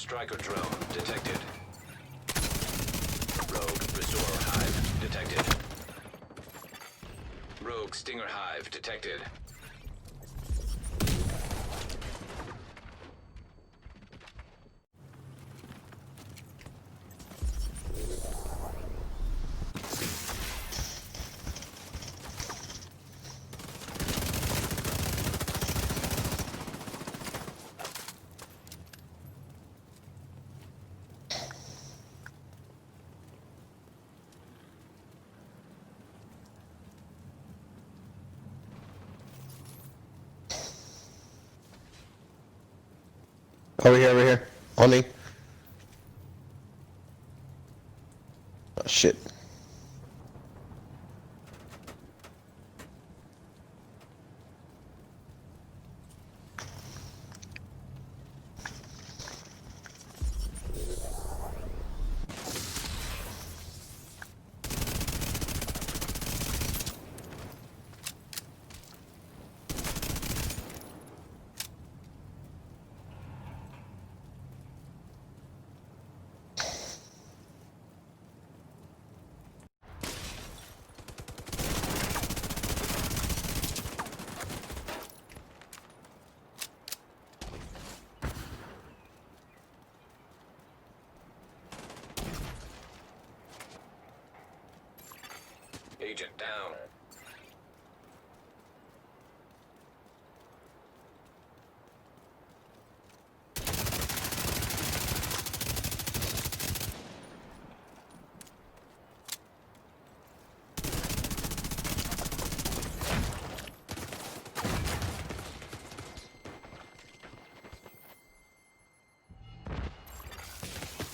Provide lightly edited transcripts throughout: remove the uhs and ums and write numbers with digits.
Striker drone detected. Rogue Restorer Hive detected. Rogue Stinger Hive detected. Over here. On me. Oh, shit. Agent down.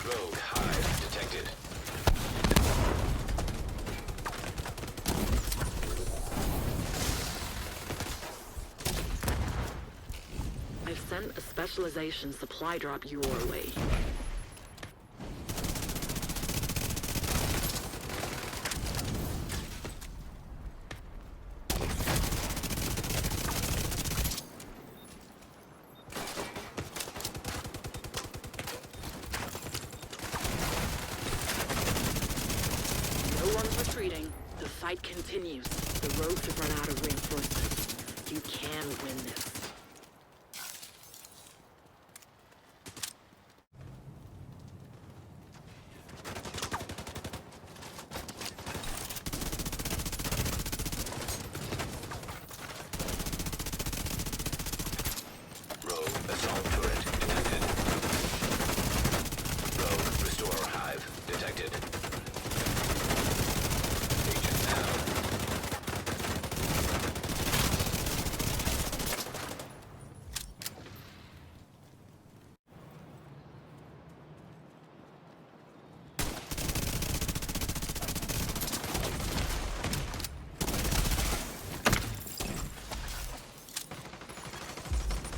Rogue Hive detected. I've sent a Specialization supply drop your way. No one's retreating. The fight continues. The rogues have run out of reinforcements. You can win this. Rogue Assault Turret detected. Rogue Restorer Hive detected. Agent down.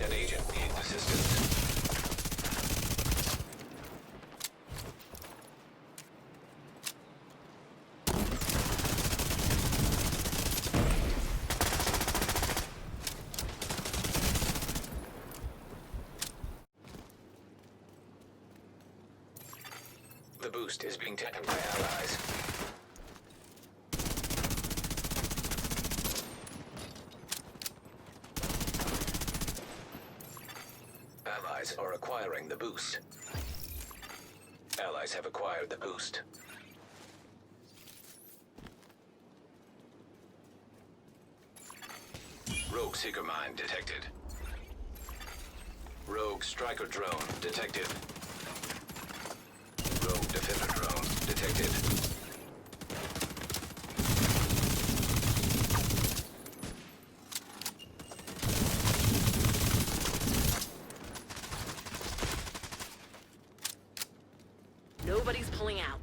An agent needs assistance. The boost is being taken by allies. Allies are acquiring the boost. Allies have acquired the boost. Rogue Seeker Mine detected. Rogue Striker Drone detected. Rogue Defender Drone detected. Nobody's pulling out.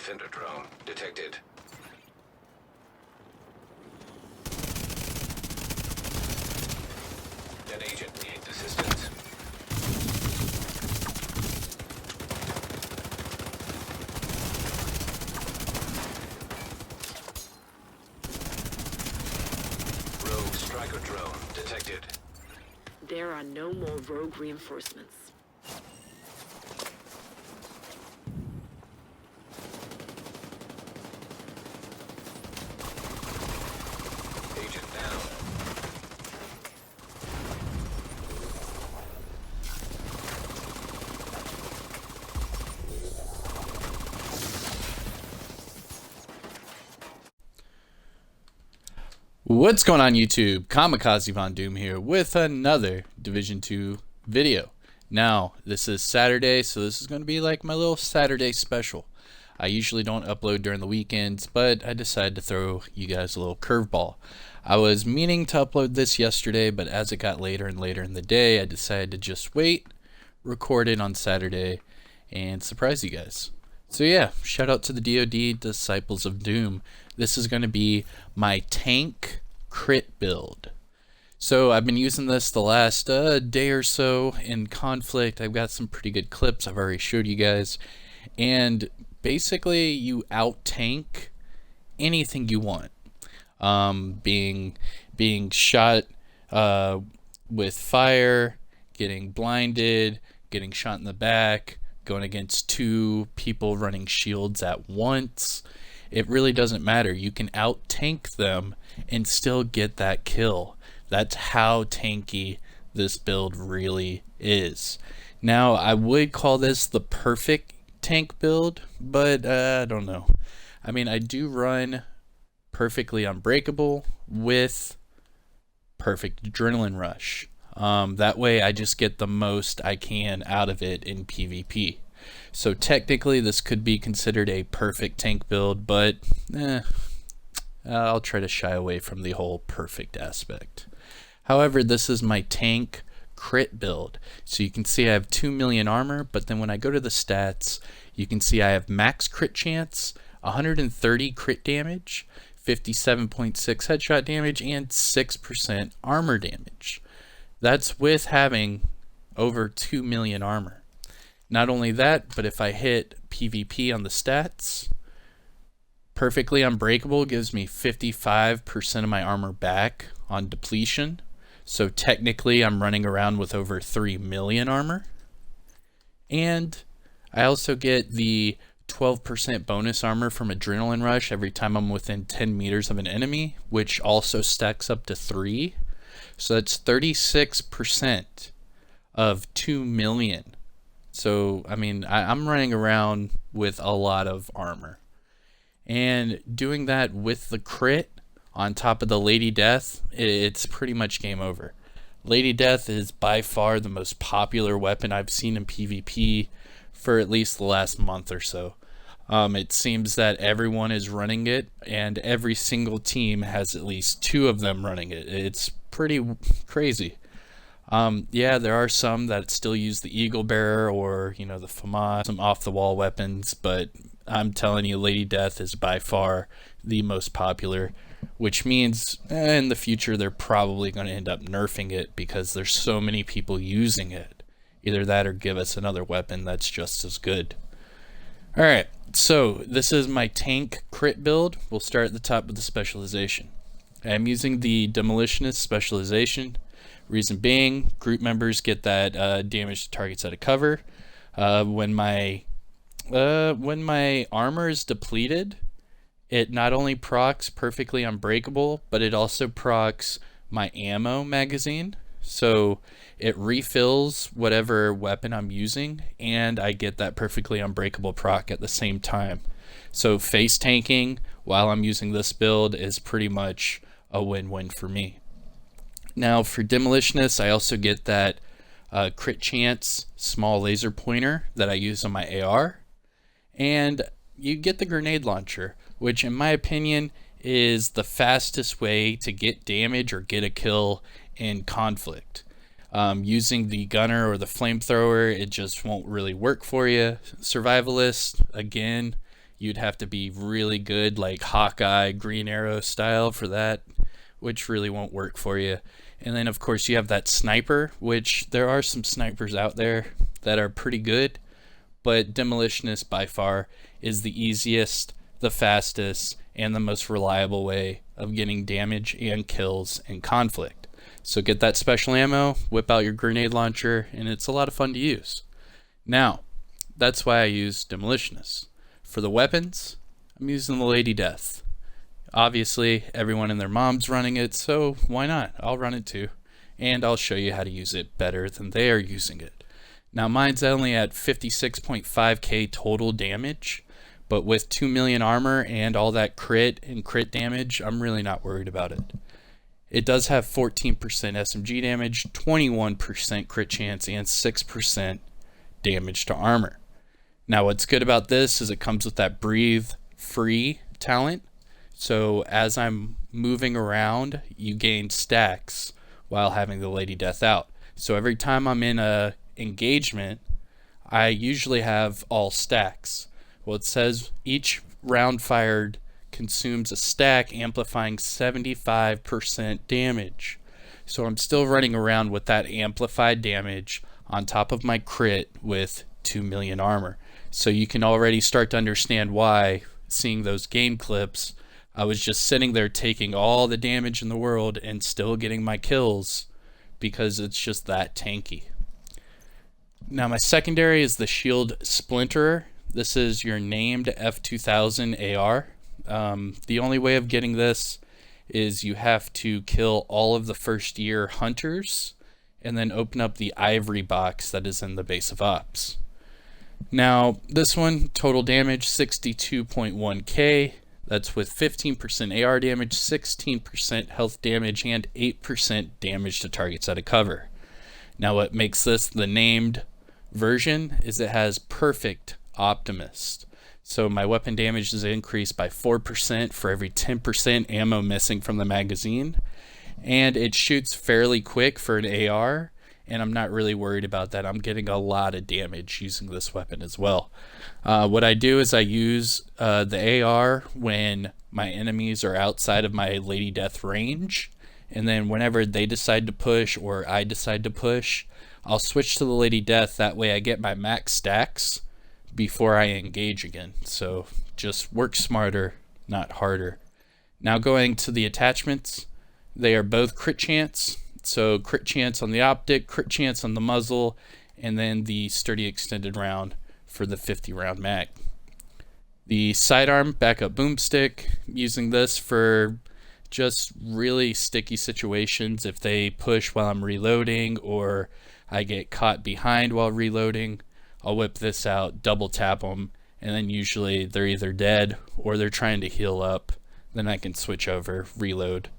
Defender drone detected. An agent needs assistance. Rogue striker drone detected. There are no more rogue reinforcements. Agent down. What's going on YouTube? Kamikazevondoom here with another Division 2 video. Now, this is Saturday, so this is going to be like my little Saturday special. I usually don't upload during the weekends, but I decided to throw you guys a little curveball. I was meaning to upload this yesterday, but as it got later and later in the day, I decided to just wait, record it on Saturday, and surprise you guys. So yeah, shout out to the DoD Disciples of Doom. This is going to be my tank crit build. So I've been using this the last day or so in conflict. I've got some pretty good clips I've already showed you guys. And basically you out tank anything you want. Being shot with fire, getting blinded, getting shot in the back, going against two people running shields at once. It really doesn't matter. You can out tank them and still get that kill. That's how tanky this build really is. Now, I would call this the perfect tank build, but I don't know. I mean, I do run perfectly unbreakable with perfect adrenaline rush. That way I just get the most I can out of it in PvP. So technically this could be considered a perfect tank build, but I'll try to shy away from the whole perfect aspect. However, this is my tank crit build. So you can see I have 2 million armor, but then when I go to the stats, you can see I have max crit chance, 130 crit damage, 57.6 headshot damage, and 6% armor damage. That's with having over 2 million armor. Not only that, but if I hit PvP on the stats, perfectly unbreakable gives me 55% of my armor back on depletion. So technically I'm running around with over 3 million armor. And I also get the 12% bonus armor from Adrenaline Rush every time I'm within 10 meters of an enemy, which also stacks up to 3. So that's 36% of 2 million. So, I mean, I'm running around with a lot of armor. And doing that with the crit on top of the Lady Death, it's pretty much game over. Lady Death is by far the most popular weapon I've seen in PvP for at least the last month or so. It seems that everyone is running it, and every single team has at least 2 of them running it. It's pretty crazy. Yeah, there are some that still use the Eagle Bearer or, you know, the FAMAS, some off-the-wall weapons, but I'm telling you, Lady Death is by far the most popular, which means in the future they're probably going to end up nerfing it because there's so many people using it. Either that or give us another weapon that's just as good. Alright, so this is my tank crit build. We'll start at the top with the specialization. I'm using the Demolitionists specialization. Reason being, group members get that damage to targets out of cover. When my armor is depleted, it not only procs perfectly unbreakable, but it also procs my ammo magazine. So it refills whatever weapon I'm using, and I get that perfectly unbreakable proc at the same time. So face tanking while I'm using this build is pretty much a win-win for me. Now for Demolitionists, I also get that crit chance small laser pointer that I use on my AR. And you get the grenade launcher, which in my opinion is the fastest way to get damage or get a kill in conflict. Using the gunner or the flamethrower, it just won't really work for you. Survivalist, again, you'd have to be really good, like Hawkeye, Green Arrow style for that, which really won't work for you. And then of course you have that sniper, which there are some snipers out there that are pretty good, but Demolitionist by far is the easiest, the fastest, and the most reliable way of getting damage and kills in conflict. So get that special ammo, whip out your grenade launcher, and it's a lot of fun to use. Now, that's why I use Demolitionists. For the weapons, I'm using the Lady Death. Obviously, everyone and their mom's running it, so why not? I'll run it too. And I'll show you how to use it better than they are using it. Now, mine's only at 56.5k total damage, but with 2 million armor and all that crit and crit damage, I'm really not worried about it. It does have 14% SMG damage, 21% crit chance, and 6% damage to armor. Now, what's good about this is it comes with that breathe free talent. So as I'm moving around, you gain stacks while having the Lady Death out. So every time I'm in a engagement, I usually have all stacks. Well, it says each round fired consumes a stack, amplifying 75% damage. So I'm still running around with that amplified damage on top of my crit with 2 million armor. So you can already start to understand why, seeing those game clips, I was just sitting there taking all the damage in the world and still getting my kills, because it's just that tanky. Now my secondary is the Shield Splinterer. This is your named F2000 AR. The only way of getting this is you have to kill all of the first year hunters and then open up the ivory box that is in the base of ops. Now this one, total damage 62.1k. That's with 15% AR damage, 16% health damage, and 8% damage to targets out of cover. Now what makes this the named version is it has perfect Optimist. So my weapon damage is increased by 4% for every 10% ammo missing from the magazine. And it shoots fairly quick for an AR, and I'm not really worried about that. I'm getting a lot of damage using this weapon as well. What I do is I use the AR when my enemies are outside of my Lady Death range, and then whenever they decide to push or I decide to push, I'll switch to the Lady Death. That way I get my max stacks before I engage again. So just work smarter, not harder. Now going to the attachments, they are both crit chance. So crit chance on the optic, crit chance on the muzzle, and then the sturdy extended round for the 50 round mag. The sidearm backup boomstick, using this for just really sticky situations. If they push while I'm reloading or I get caught behind while reloading, I'll whip this out, double tap them, and then usually they're either dead or they're trying to heal up. Then I can switch over, reload,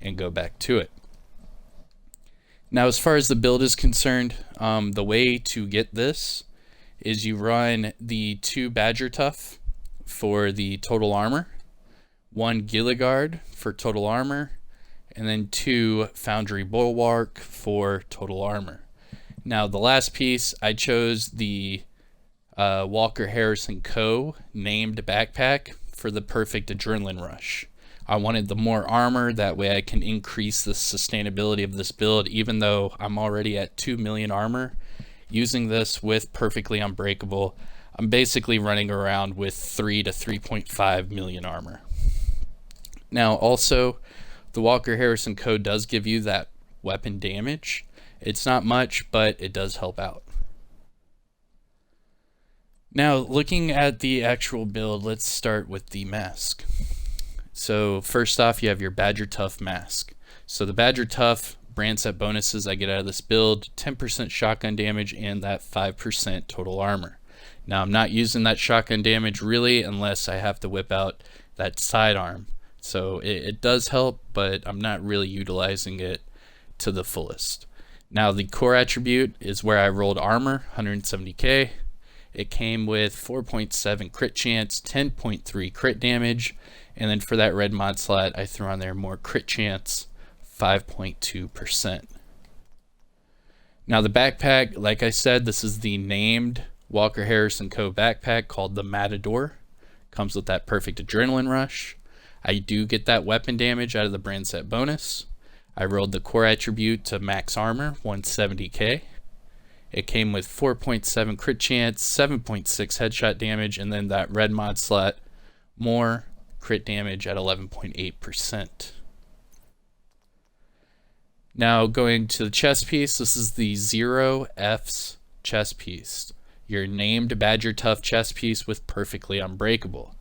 and go back to it. Now as far as the build is concerned, the way to get this is you run the 2 Badger Tough for the total armor, 1 Gilligard for total armor, and then 2 Foundry Bulwark for total armor. Now the last piece, I chose the Walker Harrison Co. named backpack for the perfect adrenaline rush. I wanted the more armor, that way I can increase the sustainability of this build. Even though I'm already at 2 million armor, using this with perfectly unbreakable, I'm basically running around with 3 to 3.5 million armor. Now also, the Walker Harrison Co. does give you that weapon damage. It's not much, but it does help out. Now, looking at the actual build, let's start with the mask. So first off, you have your Badger Tough mask. So the Badger Tough brand set bonuses I get out of this build, 10% shotgun damage and that 5% total armor. Now I'm not using that shotgun damage really unless I have to whip out that sidearm. So it does help, but I'm not really utilizing it to the fullest. Now the core attribute is where I rolled armor, 170k. It came with 4.7 crit chance, 10.3 crit damage, and then for that red mod slot, I threw on there more crit chance, 5.2%. Now the backpack, like I said, this is the named Walker Harrison Co. backpack called the Matador. Comes with that perfect adrenaline rush. I do get that weapon damage out of the brand set bonus. I rolled the core attribute to max armor, 170k. It came with 4.7 crit chance, 7.6 headshot damage, and then that red mod slot, more crit damage at 11.8%. Now going to the chest piece, this is the 0F's chest piece. Your named Badger Tough chest piece with perfectly unbreakable.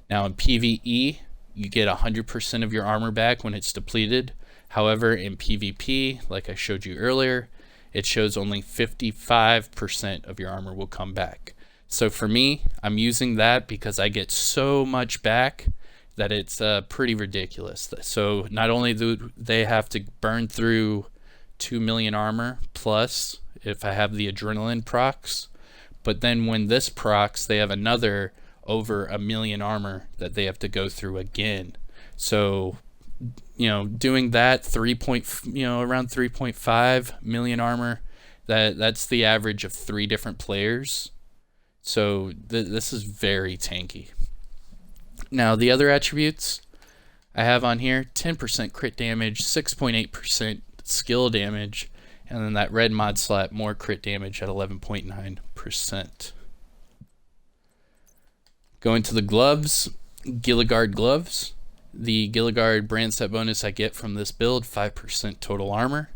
Now in PVE, you get 100% of your armor back when it's depleted. However, in PvP, like I showed you earlier, it shows only 55% of your armor will come back. So for me, I'm using that because I get so much back that it's pretty ridiculous. So not only do they have to burn through 2 million armor plus if I have the adrenaline procs, but then when this procs, they have another over 1 million armor that they have to go through again. So, you know, doing that around 3.5 million armor, that's the average of 3 different players. So this is very tanky. Now the other attributes I have on here, 10% crit damage, 6.8% skill damage, and then that red mod slot, more crit damage at 11.9%. Going to the gloves, Gilligard gloves. The Gilligard brand set bonus I get from this build, 5% total armor.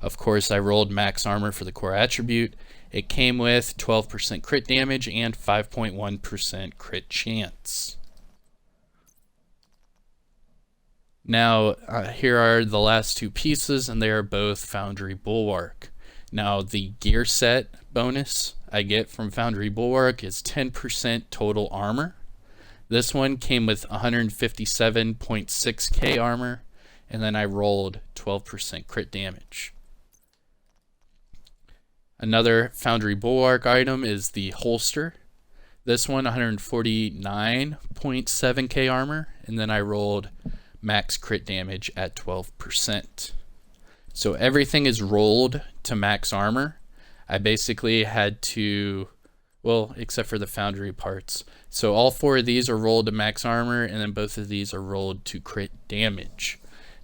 Of course, I rolled max armor for the core attribute. It came with 12% crit damage and 5.1% crit chance. Now, here are the last 2 pieces, and they are both Foundry Bulwark. Now, the gear set bonus I get from Foundry Bulwark is 10% total armor. This one came with 157.6k armor, and then I rolled 12% crit damage. Another Foundry Bulwark item is the holster. This one, 149.7k armor, and then I rolled max crit damage at 12%. So everything is rolled to max armor. I basically had to, well, except for the Foundry parts. So all 4 of these are rolled to max armor, and then both of these are rolled to crit damage.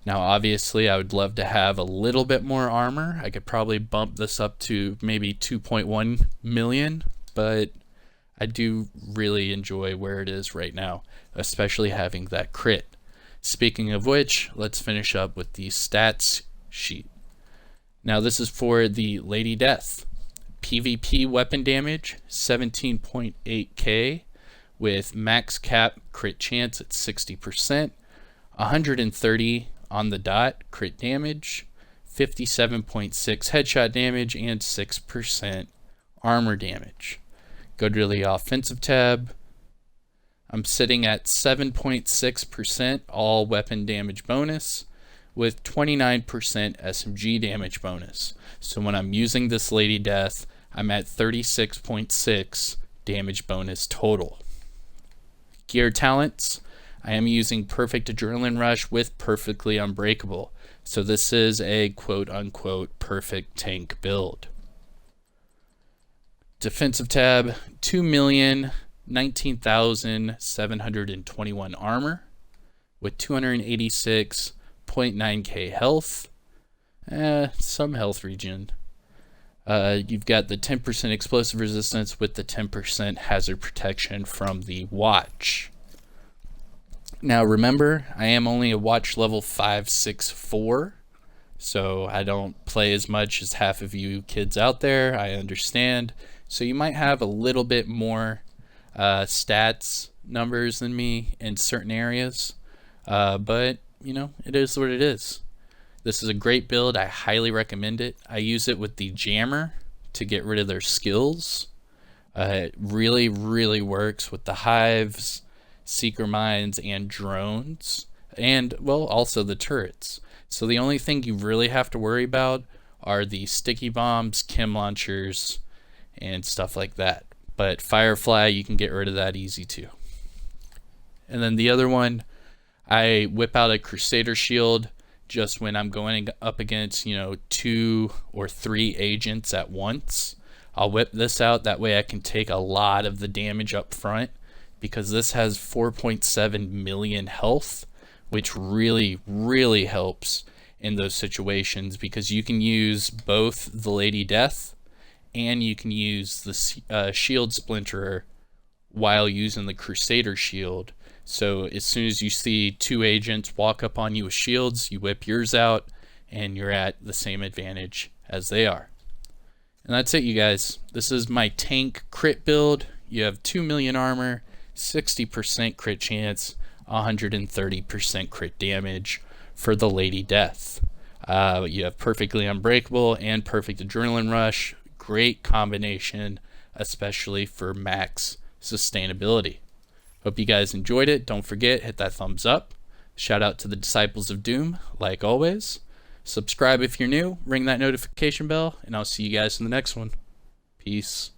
Now obviously I would love to have a little bit more armor. I could probably bump this up to maybe 2.1 million, but I do really enjoy where it is right now, especially having that crit. Speaking of which, let's finish up with the stats sheet. Now this is for the Lady Death. PvP weapon damage, 17.8k with max cap crit chance at 60%, 130 on the dot crit damage, 57.6 headshot damage, and 6% armor damage. Go to the offensive tab. I'm sitting at 7.6% all weapon damage bonus with 29% SMG damage bonus. So when I'm using this Lady Death, I'm at 36.6 damage bonus total. Gear talents, I am using Perfect Adrenaline Rush with Perfectly Unbreakable. So this is a quote-unquote perfect tank build. Defensive tab, 2,019,721 armor with 286.9k health. Some health regen. You've got the 10% explosive resistance with the 10% hazard protection from the watch. Now remember, I am only a watch level 564, so I don't play as much as half of you kids out there. I understand. So you might have a little bit more stats numbers than me in certain areas, but you know, it is what it is. This is a great build. I highly recommend it. I use it with the jammer to get rid of their skills. It really works with the hives, seeker mines, and drones, and well, also the turrets. So the only thing you really have to worry about are the sticky bombs, chem launchers, and stuff like that. But Firefly, you can get rid of that easy too. And then the other one, I whip out a Crusader shield just when I'm going up against, 2 or 3 agents at once. I'll whip this out, that way I can take a lot of the damage up front because this has 4.7 million health, which really helps in those situations, because you can use both the Lady Death and you can use the shield splinterer while using the Crusader shield. So as soon as you see two agents walk up on you with shields, you whip yours out and you're at the same advantage as they are. And that's it, you guys. This is my tank crit build. You have 2 million armor, 60% crit chance, 130% crit damage for the Lady Death. You have perfectly unbreakable and perfect adrenaline rush. Great combination, especially for max sustainability. Hope you guys enjoyed it. Don't forget, hit that thumbs up. Shout out to the Disciples of Doom, like always. Subscribe if you're new, ring that notification bell, and I'll see you guys in the next one. Peace.